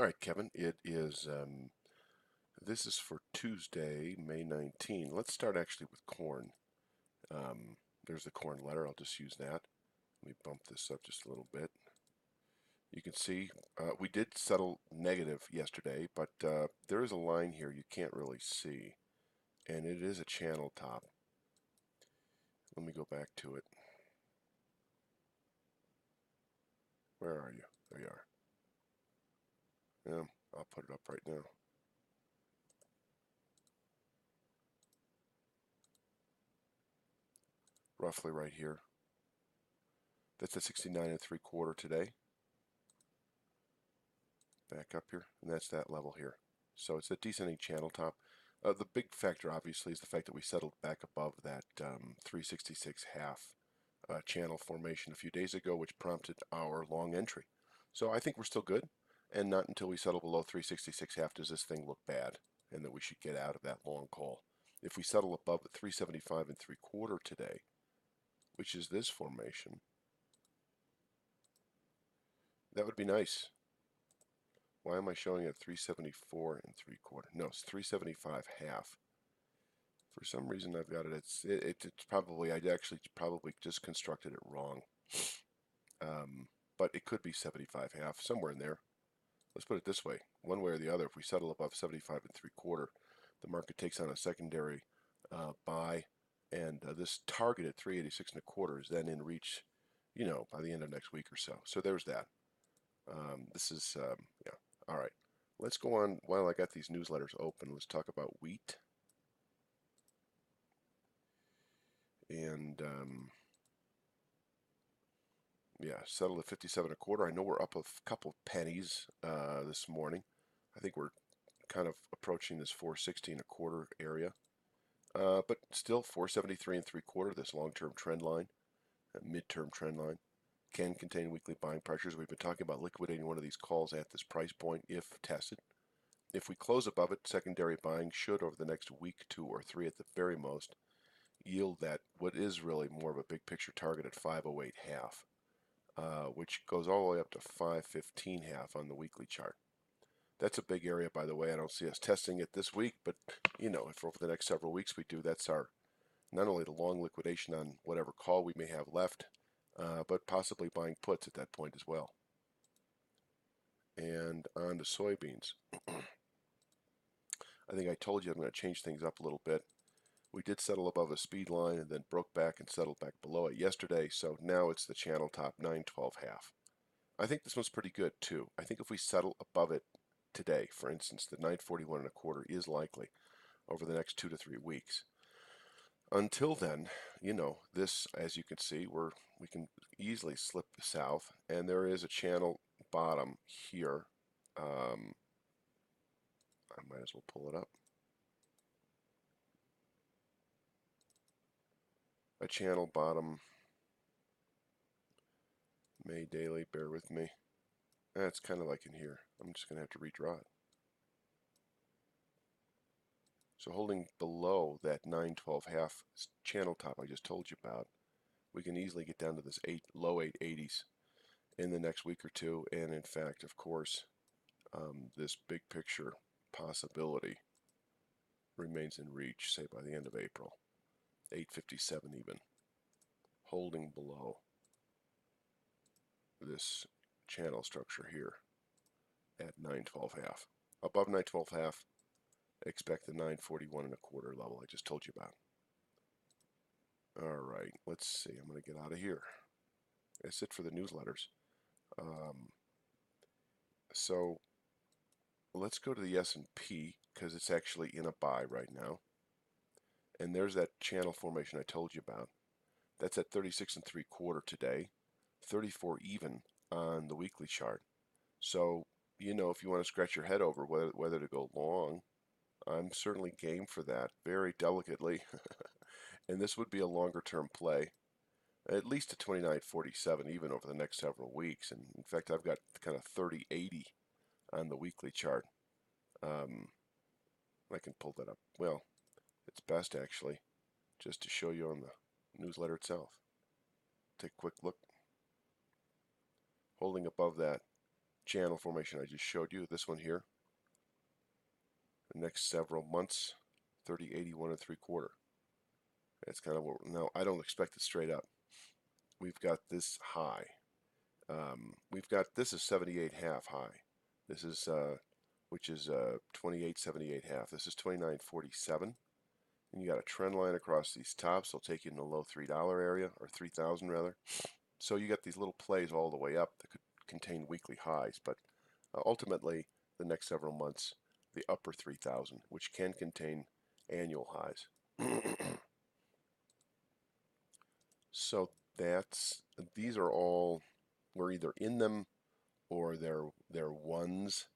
All right, Kevin, it is, this is for Tuesday, May 19. Let's start actually with corn. There's the corn letter. I'll just use that. Let me bump this up just a little bit. You can see we did settle negative yesterday, but there is a line here you can't really see, and it is a channel top. Let me go back to it. Where are you? There you are. Yeah, I'll put it up right now. Roughly right here. That's a 69 3/4 today. Back up here, and that's that level here. So it's a descending channel top. The big factor, obviously, is the fact that we settled back above that 366 half channel formation a few days ago, which prompted our long entry. So I think we're still good, and not until we settle below 366 half does this thing look bad, and that we should get out of that long call. If we settle above at 375 3/4 today, which is this formation, that would be nice. Why am I showing it 374 3/4? No, it's 375 half. For some reason I've got it. It's probably, I actually probably just constructed it wrong. But it could be 75 half, somewhere in there. Let's put it this way: one way or the other, if we settle above 75 3/4, the market takes on a secondary buy, and this target at 386 1/4 is then in reach, by the end of next week or so. So there's that. This is yeah. All right. Let's go on. While I got these newsletters open, let's talk about wheat. And yeah, settled at 57 1/4. I know we're up a couple pennies this morning. I think we're kind of approaching this 460 1/4 area. But still 473 3/4, this long-term trend line, midterm trend line, can contain weekly buying pressures. We've been talking about liquidating one of these calls at this price point if tested. If we close above it, secondary buying should, over the next week, 2 or 3 at the very most, yield that what is really more of a big picture target at 508 half, which goes all the way up to 515 half on the weekly chart. That's a big area, by the way. I don't see us testing it this week, but if over the next several weeks we do, that's our not only the long liquidation on whatever call we may have left, but possibly buying puts at that point as well. And on to soybeans. I think I told you I'm going to change things up a little bit. We did settle above a speed line and then broke back and settled back below it yesterday, so now it's the channel top 912 half. I think this one's pretty good too. I think if we settle above it today, for instance, the 941 1/4 is likely over the next 2 to 3 weeks. Until then, this, as you can see, we can easily slip south, and there is a channel bottom here. I might as well pull it up. A channel bottom, May daily, bear with me. That's kind of like in here. I'm just going to have to redraw it. So holding below that 912 half channel top I just told you about, we can easily get down to this low 880s in the next week or two. And in fact, of course, this big picture possibility remains in reach, say by the end of April. 857 even, holding below this channel structure here at 912 half. Above 912 half, expect the 941 1/4 level I just told you about. All right, let's see. I'm going to get out of here. That's it for the newsletters. So let's go to the S&P because it's actually in a buy right now. And there's that channel formation I told you about. That's at 36 3/4 today, 34 even on the weekly chart. So, if you want to scratch your head over whether to go long, I'm certainly game for that, very delicately. And this would be a longer term play, at least to 29.47 even over the next several weeks. And in fact, I've got kind of 30.80 on the weekly chart. I can pull that up. Well, it's best actually just to show you on the newsletter itself. Take a quick look. Holding above that channel formation I just showed you, this one here, the next several months, 3081 3/4. That's kind of what, now I don't expect it straight up. We've got this high. We've got, this is 78 half high. This is, which is 2878 half. This is 2947. And you got a trend line across these tops. They'll take you in the low $3 area, or 3,000 rather. So you got these little plays all the way up that could contain weekly highs, but ultimately the next several months, the upper 3,000, which can contain annual highs. So these are all, we're either in them or they're ones,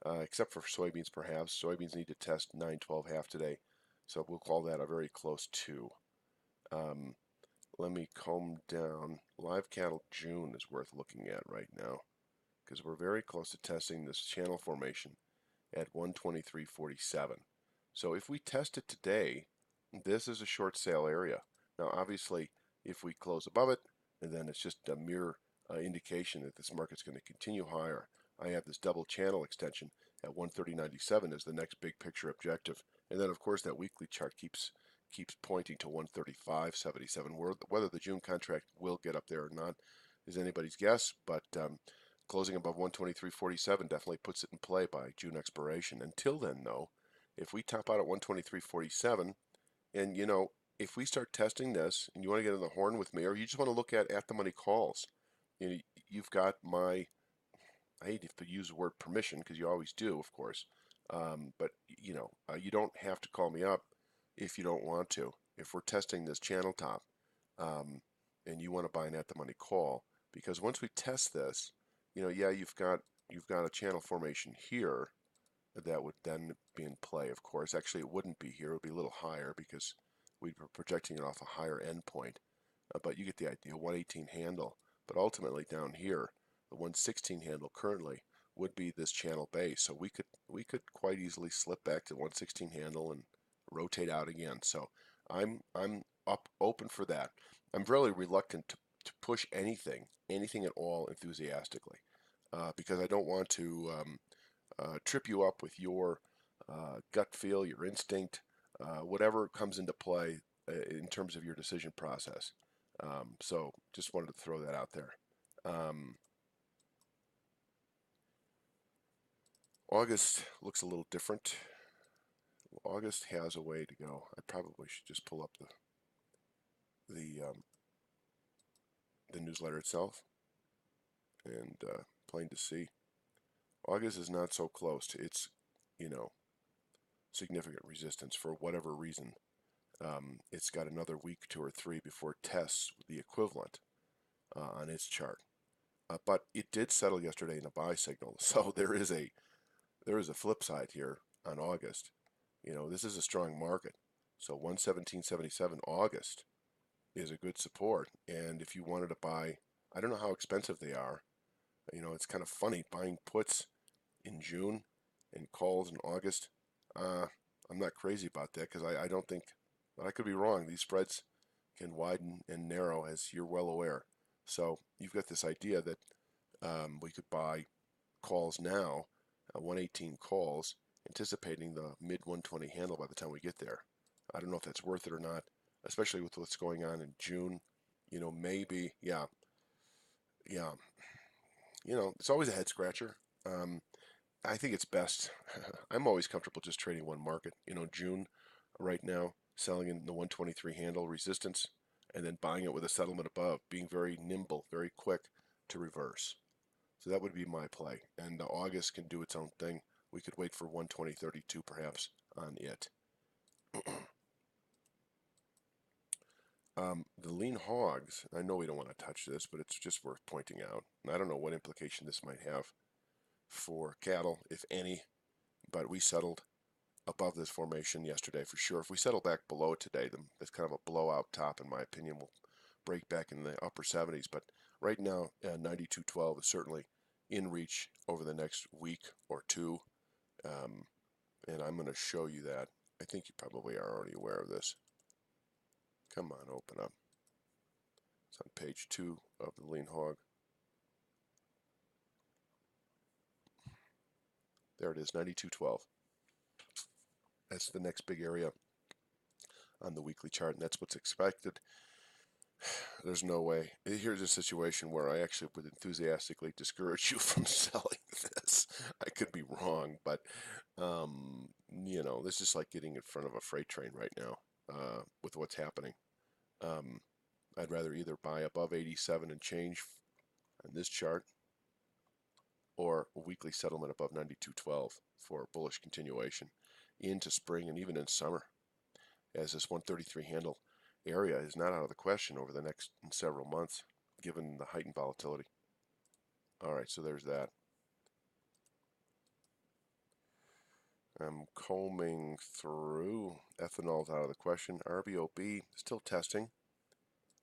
except for soybeans perhaps. Soybeans need to test 912 half today, so we'll call that a very close 2. Let me comb down. Live cattle June is worth looking at right now because we're very close to testing this channel formation at 123.47. So if we test it today, this is a short sale area. Now obviously if we close above it, and then it's just a mere indication that this market's going to continue higher. I have this double channel extension at 130.97 as the next big picture objective, and then of course that weekly chart keeps pointing to 135.77. Whether the June contract will get up there or not is anybody's guess, but closing above 123.47 definitely puts it in play by June expiration. Until then, though, if we top out at 123.47, and you know, if we start testing this, and you want to get in the horn with me, or you just want to look at the money calls, you know, you've got my, I hate to use the word permission because you always do, of course, but you know, you don't have to call me up if you don't want to. If we're testing this channel top, and you want to buy an at the money call, because once we test this, you know, yeah, you've got a channel formation here that would then be in play. Of course, actually, it wouldn't be here; it would be a little higher because we'd be projecting it off a higher end point. But you get the idea. 118 handle, but ultimately down here, the 116 handle currently would be this channel base. So we could quite easily slip back to 116 handle and rotate out again. So I'm open for that. I'm really reluctant to push anything at all enthusiastically because I don't want to trip you up with your gut feel, your instinct, whatever comes into play in terms of your decision process. So just wanted to throw that out there. August looks a little different. August has a way to go. I probably should just pull up the newsletter itself, and plain to see. August is not so close to its, you know, significant resistance for whatever reason. It's got another week, 2 or 3 before it tests the equivalent on its chart. But it did settle yesterday in a buy signal, so there is a flip side here on August. You know, this is a strong market, so 117.77 August is a good support. And if you wanted to buy, I don't know how expensive they are. You know, it's kind of funny buying puts in June and calls in August. I'm not crazy about that because I don't think, but I could be wrong. These spreads can widen and narrow, as you're well aware. So you've got this idea that we could buy calls now, 118 calls, anticipating the mid 120 handle by the time we get there. I don't know if that's worth it or not, especially with what's going on in June. You know, maybe, yeah. You know, it's always a head scratcher. I think it's best. I'm always comfortable just trading one market. You know, June right now, selling in the 123 handle resistance, and then buying it with a settlement above, being very nimble, very quick to reverse. So that would be my play. And August can do its own thing. We could wait for 120.32 perhaps on it. The lean hogs, I know we don't want to touch this, but it's just worth pointing out. And I don't know what implication this might have for cattle, if any, but we settled above this formation yesterday for sure. If we settle back below it today, then it's kind of a blowout top, in my opinion. We'll break back in the upper 70s, but right now, 92.12 is certainly in reach over the next week or two, and I'm going to show you that. I think you probably are already aware of this. Come on, open up. It's on page 2 of the lean hog. There it is, 92.12. That's the next big area on the weekly chart, and that's what's expected. There's no way. Here's a situation where I actually would enthusiastically discourage you from selling this. I could be wrong, but this is like getting in front of a freight train right now with what's happening. I'd rather either buy above 87 and change on this chart, or a weekly settlement above 92.12 for bullish continuation into spring and even in summer, as this 133 handle area is not out of the question over the next several months, given the heightened volatility. All right, so there's that. I'm combing through. Ethanol's out of the question. RBOB still testing.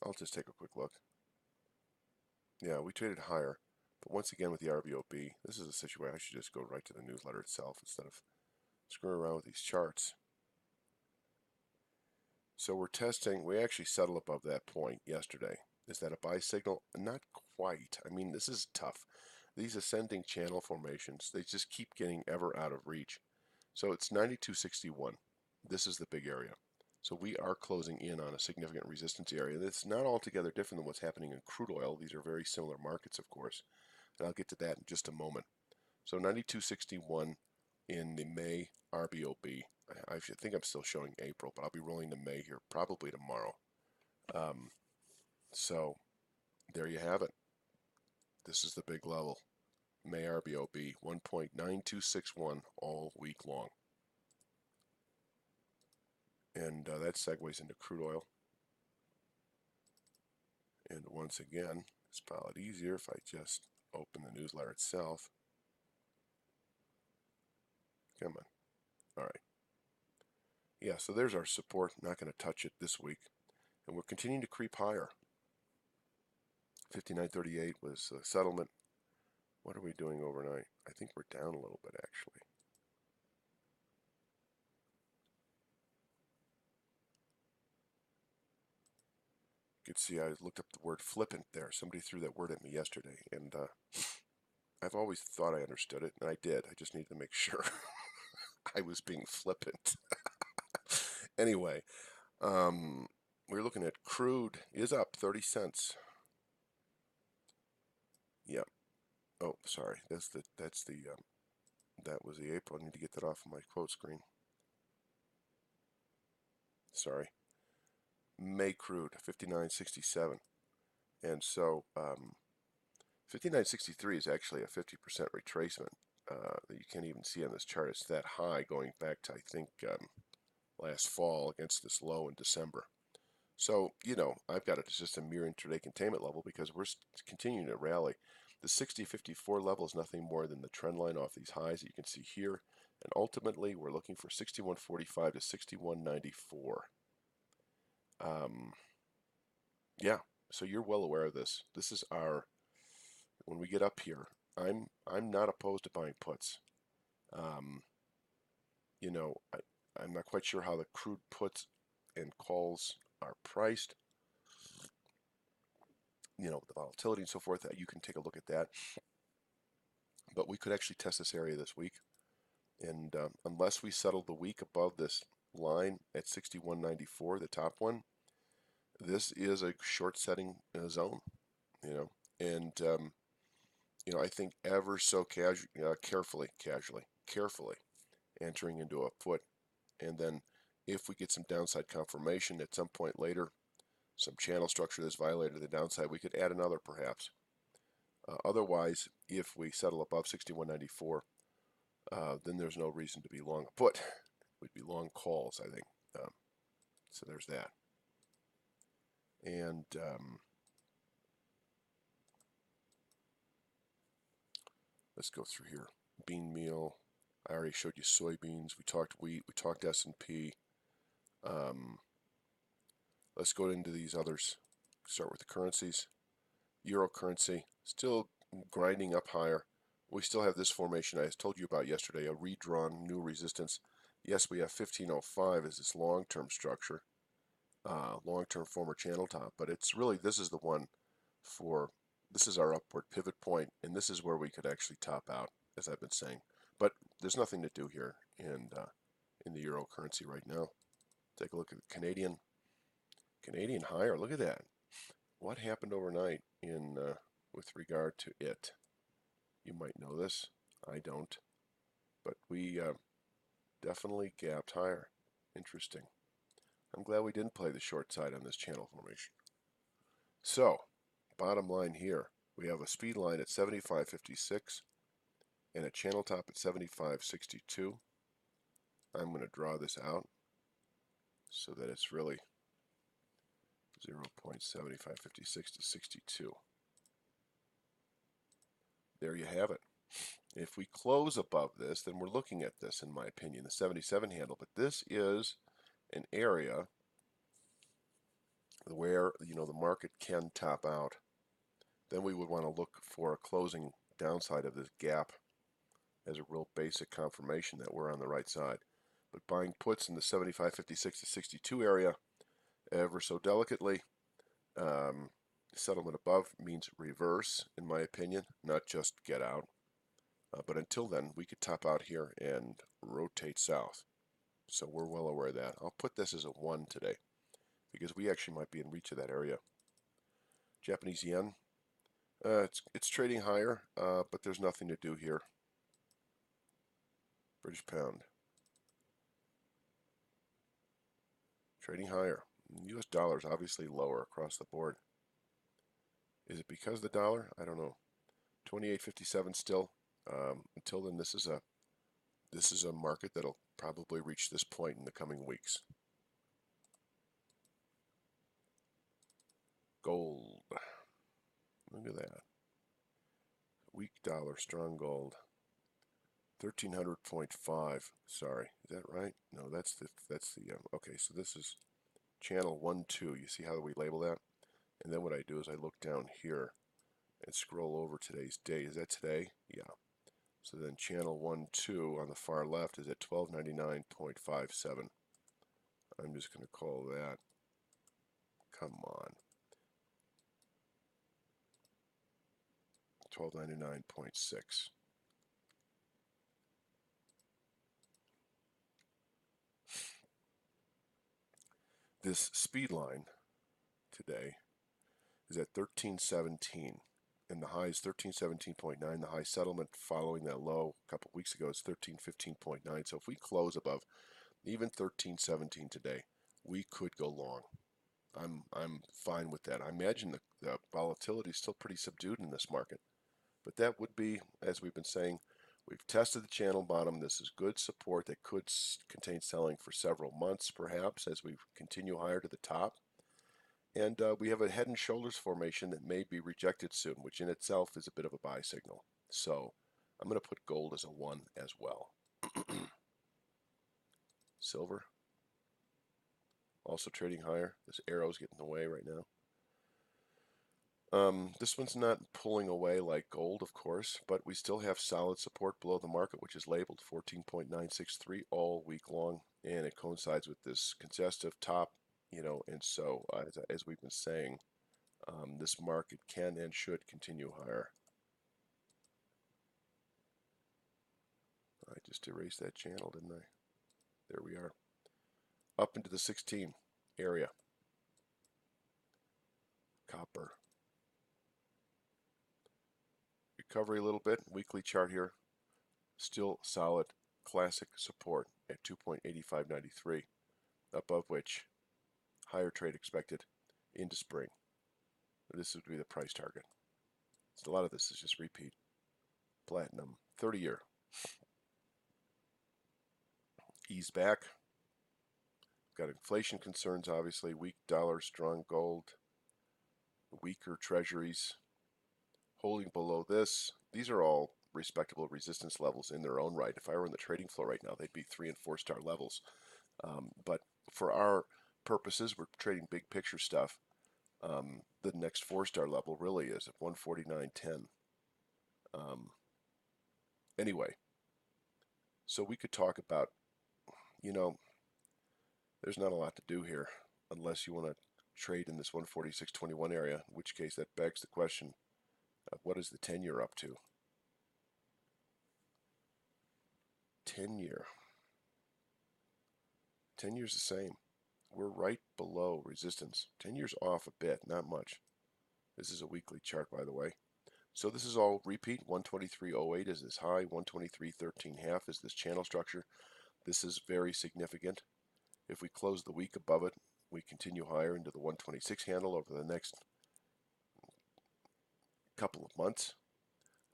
I'll just take a quick look. Yeah, we traded higher, but once again with the RBOB, this is a situation I should just go right to the newsletter itself instead of screwing around with these charts. So we're testing. We actually settled above that point yesterday. Is that a buy signal? Not quite. I mean, this is tough. These ascending channel formations, they just keep getting ever out of reach. So it's 92.61. This is the big area. So we are closing in on a significant resistance area. That's not altogether different than what's happening in crude oil. These are very similar markets, of course. And I'll get to that in just a moment. So 92.61 in the May RBOB. I think I'm still showing April, but I'll be rolling to May here probably tomorrow. So there you have it. This is the big level. May RBOB 1.9261 all week long. And that segues into crude oil. And once again, it's a lot easier if I just open the newsletter itself. Come on. All right. Yeah, so there's our support. Not going to touch it this week. And we're continuing to creep higher. 59.38 was a settlement. What are we doing overnight? I think we're down a little bit, actually. You can see I looked up the word flippant there. Somebody threw that word at me yesterday, and I've always thought I understood it, and I did. I just needed to make sure I was being flippant. Anyway, we're looking at crude is up 30 cents. Yep. Oh, sorry. That was the April. I need to get that off of my quote screen. Sorry. May crude 59.67, and so 59.63 is actually a 50% retracement that you can't even see on this chart. It's that high going back to, I think, last fall against this low in December. So, I've got it as just a mere intraday containment level because we're continuing to rally. The 60.54 level is nothing more than the trend line off these highs that you can see here. And ultimately, we're looking for 61.45 to 61.94. Yeah, so you're well aware of this. This is when we get up here, I'm not opposed to buying puts. I'm not quite sure how the crude puts and calls are priced. The volatility and so forth. You can take a look at that. But we could actually test this area this week, and unless we settle the week above this line at 61.94, the top one, this is a short setting zone. And I think ever so carefully entering into a put, and then if we get some downside confirmation at some point later, some channel structure that's violated the downside, we could add another perhaps. Otherwise, if we settle above 61.94, then there's no reason to be long a put. We'd be long calls, I think. So there's that. And let's go through here. Bean meal. I already showed you soybeans. We talked wheat. We talked S&P. Let's go into these others. Start with the currencies. Euro currency still grinding up higher. We still have this formation I told you about yesterday, a redrawn new resistance. Yes, we have 1505 as this long-term structure, long-term former channel top, but it's really, this is the one this is our upward pivot point, and this is where we could actually top out, as I've been saying. But there's nothing to do here in the euro currency right now. Take a look at the Canadian higher. Look at that. What happened overnight in with regard to it? You might know this. I don't. But we definitely gapped higher. Interesting. I'm glad we didn't play the short side on this channel formation. So, bottom line here, we have a speed line at 75.56 and a channel top at 75.62. I'm going to draw this out so that it's really 0.7556 to 62. There you have it. If we close above this, then we're looking at this, in my opinion, the 77 handle. But this is an area where, you know, the market can top out. Then we would want to look for a closing downside of this gap as a real basic confirmation that we're on the right side. But buying puts in the 75.56 to 62 area ever so delicately. Settlement above means reverse, in my opinion, not just get out. But until then, we could top out here and rotate south. So we're well aware of that. I'll put this as a 1 today because we actually might be in reach of that area. Japanese yen, it's trading higher, but there's nothing to do here. British pound, trading higher. U.S. dollar is obviously lower across the board. Is it because of the dollar? I don't know. 28.57 still. Until then, this is a market that'll probably reach this point in the coming weeks. Gold. Look at that. Weak dollar, strong gold. 1300.5. Sorry, is that right? No, that's the okay. So this is channel 1, 2. You see how we label that? And then what I do is I look down here and scroll over today's date. Is that today? Yeah. So then channel 1, 2 on the far left is at 1299.57. I'm just going to call that. Come on. 1299.6. This speed line today is at 1317 and the high is 1317.9. The high settlement following that low a couple weeks ago is 1315.9. So if we close above even 1317 today, we could go long. I'm fine with that. I imagine the volatility is still pretty subdued in this market, but that would be, as we've been saying, we've tested the channel bottom. This is good support that could contain selling for several months, perhaps, as we continue higher to the top. And we have a head and shoulders formation that may be rejected soon, which in itself is a bit of a buy signal. So I'm going to put gold as a 1 as well. Silver, also trading higher. This arrow's getting away right now. This one's not pulling away like gold, of course, but we still have solid support below the market, which is labeled 14.963 all week long, and it coincides with this congestive top, you know, and so as we've been saying, this market can and should continue higher. I just erased that channel, didn't I? There we are. Up into the 16 area. Copper. Recovery a little bit. Weekly chart here. Still solid classic support at 2.8593, above which higher trade expected into spring. This would be the price target. So a lot of this is just repeat. Platinum, 30-year. Ease back. Got inflation concerns, obviously. Weak dollar, strong gold. Weaker treasuries. Holding below this. These are all respectable resistance levels in their own right. If I were in the trading floor right now, they'd be 3- and 4-star levels. But for our purposes, we're trading big picture stuff. The next 4-star level really is at 149.10. Anyway, so we could talk about, you know, there's not a lot to do here unless you want to trade in this 146.21 area, in which case that begs the question, what is the 10-year up to? 10-year. 10 years the same. We're right below resistance. 10 years off a bit, not much. This is a weekly chart, by the way. So this is all repeat. 123.08 is this high. 123.13.5 is this channel structure. This is very significant. If we close the week above it, we continue higher into the 126 handle over the next couple of months.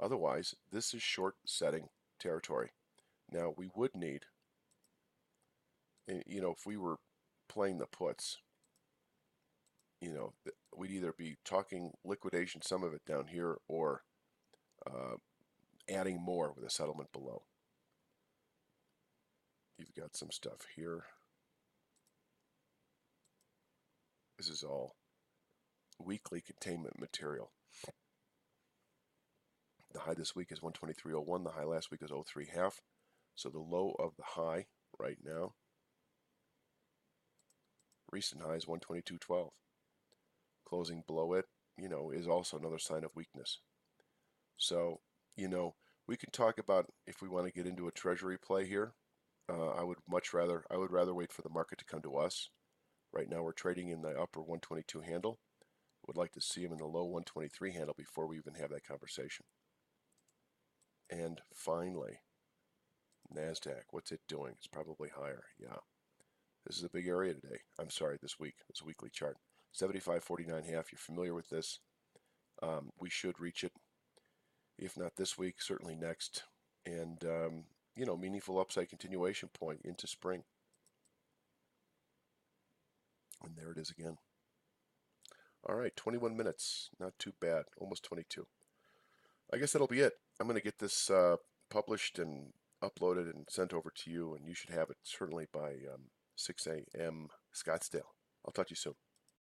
Otherwise, this is short setting territory. Now, we would need, if we were playing the puts, we'd either be talking liquidation, some of it down here, or adding more with a settlement below. You've got some stuff here. This is all weekly containment material. The high this week is 123.01. The high last week is 03.5. So the low of the high right now, recent high is 122.12. Closing below it, is also another sign of weakness. So, we can talk about if we want to get into a treasury play here. I would rather wait for the market to come to us. Right now we're trading in the upper 122 handle. Would like to see them in the low 123 handle before we even have that conversation. And finally, NASDAQ, what's it doing? It's probably higher, yeah. This is a big area today. I'm sorry, this week, this weekly chart. 75.49.5, you're familiar with this. We should reach it, if not this week, certainly next. And, meaningful upside continuation point into spring. And there it is again. All right, 21 minutes, not too bad, almost 22. I guess that'll be it. I'm going to get this published and uploaded and sent over to you, and you should have it certainly by 6 a.m. Scottsdale. I'll talk to you soon.